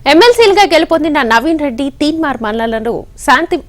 ఎమ్మెల్సీలుగా గెలుపొందిన నవీన్ రెడ్డి తీన్మార్ మండలంలో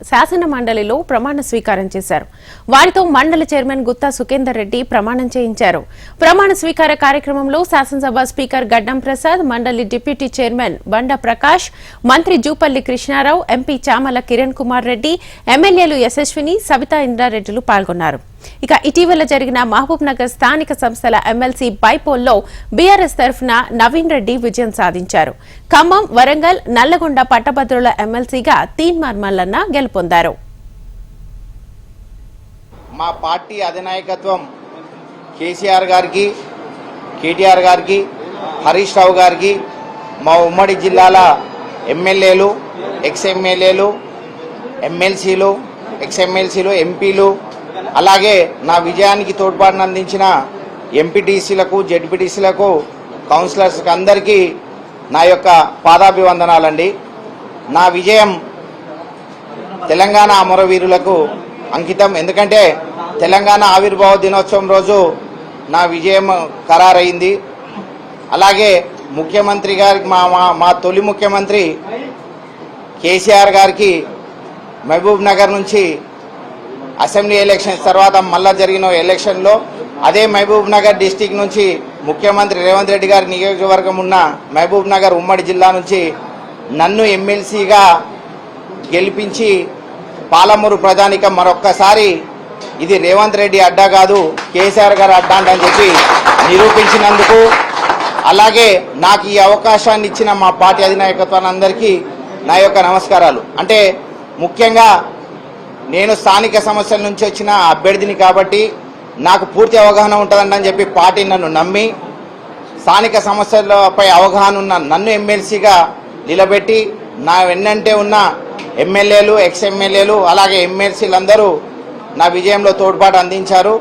శాసన మండలిలో ప్రమాణ స్వీకారం చేశారు. వారితో మండలి చైర్మన్ గుత్తా సుఖేందర్ రెడ్డి ప్రమాణం చేయించారు. ప్రమాణ స్వీకార కార్యక్రమంలో శాసనసభ స్పీకర్ గడ్డం ప్రసాద్, మండలి డిప్యూటీ చైర్మన్ బండ ప్రకాష్, మంత్రి జూపల్లి కృష్ణారావు, ఎంపీ చామల కిరణ్ కుమార్ రెడ్డి, ఎమ్మెల్యేలు యశస్విని, సవితా ఇంద్రారెడ్డిలు పాల్గొన్నారు. ఇక ఇటీవల జరిగిన మహబూబ్ నగర్ స్థానిక సంస్థల ఎమ్మెల్సీ బైపోల్లో బీఆర్ఎస్ తరఫున నవీన్ రెడ్డి విజయం సాధించారు. ఖమ్మం, వరంగల్, నల్లగొండ పట్టభద్రుల ఎమ్మెల్సీగా తీన్మార్ మల్లన్న గెలుపొందారు. మా పార్టీ అధినాయకత్వం కేసీఆర్ గారికి, కేటీఆర్ గారికి, హరీష్ రావు గారికి, మా ఉమ్మడి జిల్లాల ఎమ్మెల్యేలు, ఎక్స్ ఎమ్మెల్యేలు, ఎమ్మెల్సీలు, ఎక్స్ ఎమ్మెల్సీలు, ఎంపీలు, అలాగే నా విజయానికి తోడ్పాటును అందించిన ఎంపీటీసీలకు, జెడ్పీటీసీలకు, కౌన్సిలర్స్కి అందరికీ నా యొక్క పాదాభివందనాలండి. నా విజయం తెలంగాణ అమరవీరులకు అంకితం. ఎందుకంటే తెలంగాణ ఆవిర్భావ దినోత్సవం రోజు నా విజయం ఖరారైంది. అలాగే ముఖ్యమంత్రి గారికి, మా తొలి ముఖ్యమంత్రి కేసీఆర్ గారికి మహబూబ్ నగర్ నుంచి అసెంబ్లీ ఎలక్షన్స్ తర్వాత మళ్ళా జరిగిన ఎలక్షన్లో అదే మహబూబ్ నగర్ డిస్టిక్ నుంచి ముఖ్యమంత్రి రేవంత్ రెడ్డి గారి నియోజకవర్గం ఉన్న మహబూబ్ నగర్ ఉమ్మడి జిల్లా నుంచి నన్ను ఎమ్మెల్సీగా గెలిపించి పాలమూరు ప్రధానిక మరొక్కసారి ఇది రేవంత్ రెడ్డి అడ్డా కాదు, కేసీఆర్ గారు అడ్డా అని చెప్పి నిరూపించినందుకు, అలాగే నాకు ఈ అవకాశాన్ని ఇచ్చిన మా పార్టీ అధినాయకత్వానందరికీ నా యొక్క నమస్కారాలు. అంటే ముఖ్యంగా నేను స్థానిక సమస్యల నుంచి వచ్చిన అభ్యర్థిని కాబట్టి నాకు పూర్తి అవగాహన ఉంటుందని చెప్పి పార్టీ నన్ను నమ్మి స్థానిక సమస్యలపై అవగాహన ఉన్న నన్ను ఎమ్మెల్సీగా నిలబెట్టి నా వెన్నంటే ఉన్న ఎమ్మెల్యేలు, ఎక్స్ ఎమ్మెల్యేలు, అలాగే ఎమ్మెల్సీలందరూ నా విజయంలో తోడ్పాటు అందించారు.